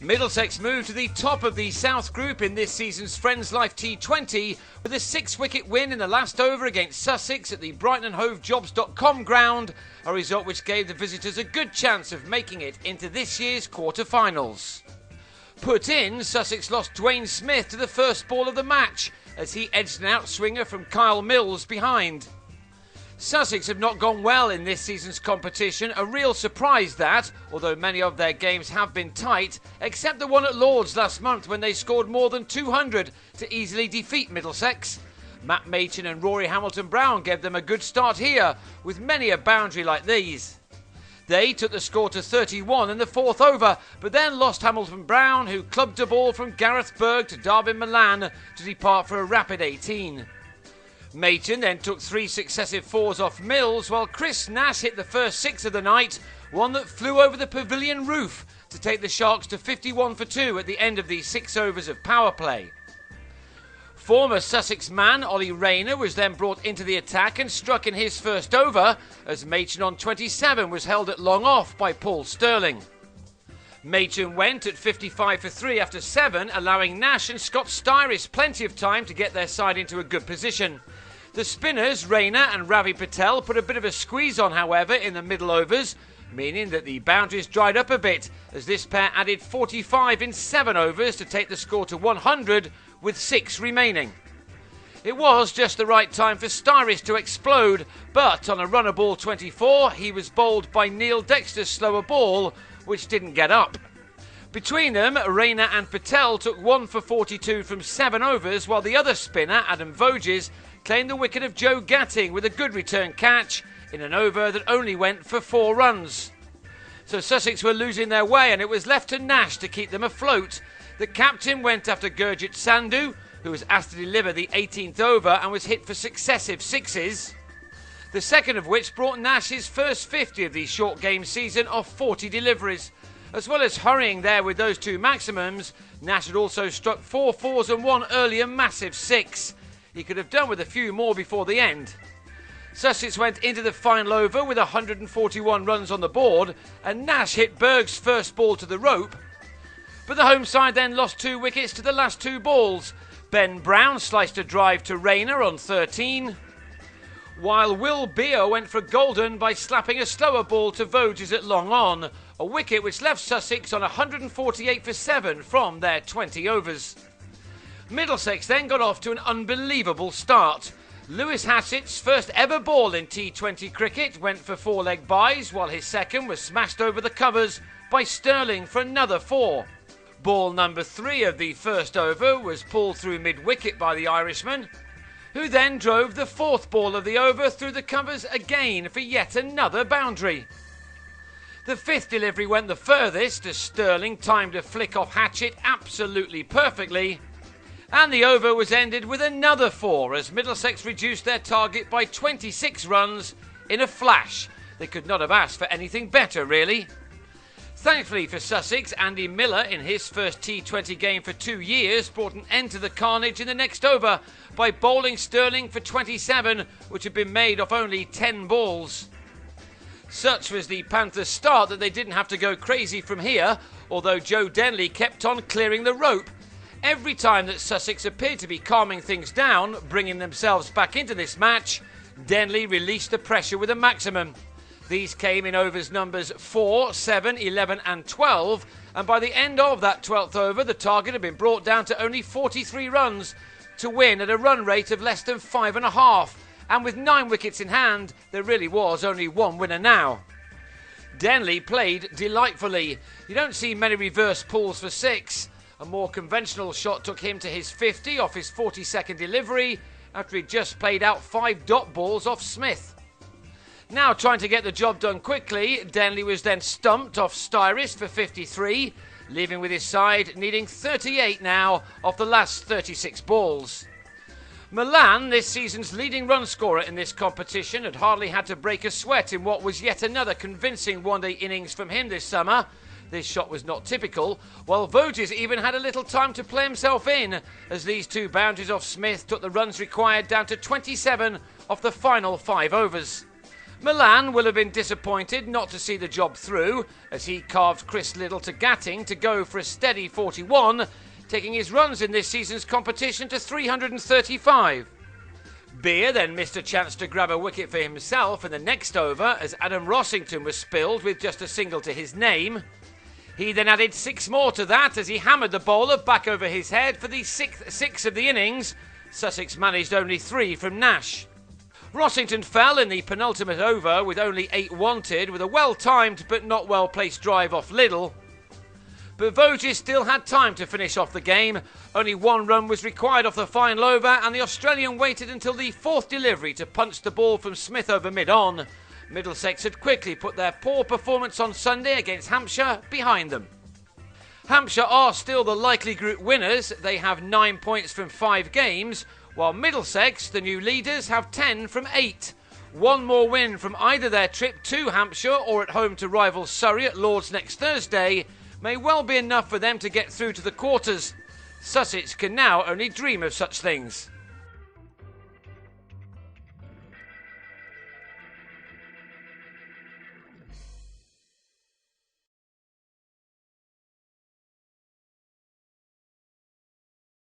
Middlesex moved to the top of the South Group in this season's Friends Life T20 with a 6-wicket win in the last over against Sussex at the Brighton and Hove Jobs.com ground, a result which gave the visitors a good chance of making it into this year's quarter-finals. Put in, Sussex lost Dwayne Smith to the first ball of the match as he edged an outswinger from Kyle Mills behind. Sussex have not gone well in this season's competition, a real surprise that, although many of their games have been tight, except the one at Lord's last month when they scored more than 200 to easily defeat Middlesex. Machan and Hamilton-Brown gave them a good start here, with many a boundary like these. They took the score to 31 in the fourth over, but then lost Hamilton-Brown, who clubbed a ball from Gareth Berg to Darwin Milan to depart for a rapid 18. Machan then took 3 successive fours off Mills, while Styris Nash hit the first 6 of the night, one that flew over the pavilion roof to take the Sharks to 51 for 2 at the end of these 6 overs of power play. Former Sussex man Ollie Rayner was then brought into the attack and struck in his first over, as Machan on 27 was held at long off by Paul Stirling. Machan went at 55 for 3 after 7, allowing Nash and Scott Styris plenty of time to get their side into a good position. The spinners, Rayner and Rayner Patel, put a bit of a squeeze on, however, in the middle overs, meaning that the boundaries dried up a bit, as this pair added 45 in 7 overs to take the score to 100, with 6 remaining. It was just the right time for Styris to explode, but on a runner ball 24, he was bowled by Dexter's slower ball, which didn't get up. Between them, Rayner and Patel took 1 for 42 from 7 overs, while the other spinner, Adam Voges, claimed the wicket of Joe Gatting with a good return catch in an over that only went for 4 runs. So Sussex were losing their way, and it was left to Nash to keep them afloat. The captain went after Gurjit Sandhu, who was asked to deliver the 18th over and was hit for successive 6s. The second of which brought Nash his first 50 of the short game season of 40 deliveries. As well as hurrying there with those 2 maximums, Nash had also struck 4 fours and 1 earlier massive 6. He could have done with a few more before the end. Sussex went into the final over with 141 runs on the board, and Nash hit Berg's first ball to the rope. But the home side then lost 2 wickets to the last 2 balls. Ben Brown sliced a drive to Rayner on 13, while Will Beer went for golden by slapping a slower ball to Voges at long on, a wicket which left Sussex on 148 for 7 from their 20 overs. Middlesex then got off to an unbelievable start. Lewis Hassett's first ever ball in T20 cricket went for 4-leg byes, while his second was smashed over the covers by Stirling for another 4. Ball number 3 of the first over was pulled through mid-wicket by the Irishman, who then drove the 4th ball of the over through the covers again for yet another boundary. The 5th delivery went the furthest as Stirling timed a flick off Hatchett absolutely perfectly, and the over was ended with another 4 as Middlesex reduced their target by 26 runs in a flash. They could not have asked for anything better, really. Thankfully for Sussex, Andy Miller, in his first T20 game for 2 years, brought an end to the carnage in the next over by bowling Stirling for 27, which had been made off only 10 balls. Such was the Panthers' start that they didn't have to go crazy from here, although Joe Denley kept on clearing the rope. Every time that Sussex appeared to be calming things down, bringing themselves back into this match, Denley released the pressure with a maximum. These came in overs numbers 4, 7, 11 and 12, and by the end of that 12th over, the target had been brought down to only 43 runs to win at a run rate of less than 5.5, and with 9 wickets in hand, there really was only one winner now. Denley played delightfully. You don't see many reverse pulls for 6. A more conventional shot took him to his 50 off his 42nd delivery after he'd just played out 5 dot balls off Smith. Now trying to get the job done quickly, Denley was then stumped off Styris for 53, leaving with his side needing 38 now off the last 36 balls. Milan, this season's leading run scorer in this competition, had hardly had to break a sweat in what was yet another convincing one-day innings from him this summer. This shot was not typical, while Voges even had a little time to play himself in, as these 2 boundaries off Smith took the runs required down to 27 off the final 5 overs. Milan will have been disappointed not to see the job through, as he carved Chris Liddle to Gatting to go for a steady 41, taking his runs in this season's competition to 335. Beer then missed a chance to grab a wicket for himself in the next over as Adam Rossington was spilled with just a single to his name. He then added 6 more to that as he hammered the bowler back over his head for the 6th six of the innings. Sussex managed only 3 from Nash. Rossington fell in the penultimate over with only 8 wanted with a well-timed but not well-placed drive off Liddle. But Voges still had time to finish off the game. Only 1 run was required off the final over and the Australian waited until the 4th delivery to punch the ball from Smith over mid-on. Middlesex had quickly put their poor performance on Sunday against Hampshire behind them. Hampshire are still the likely group winners. They have 9 points from 5 games, while Middlesex, the new leaders, have 10 from 8. 1 more win from either their trip to Hampshire or at home to rival Surrey at Lord's next Thursday may well be enough for them to get through to the quarters. Sussex can now only dream of such things.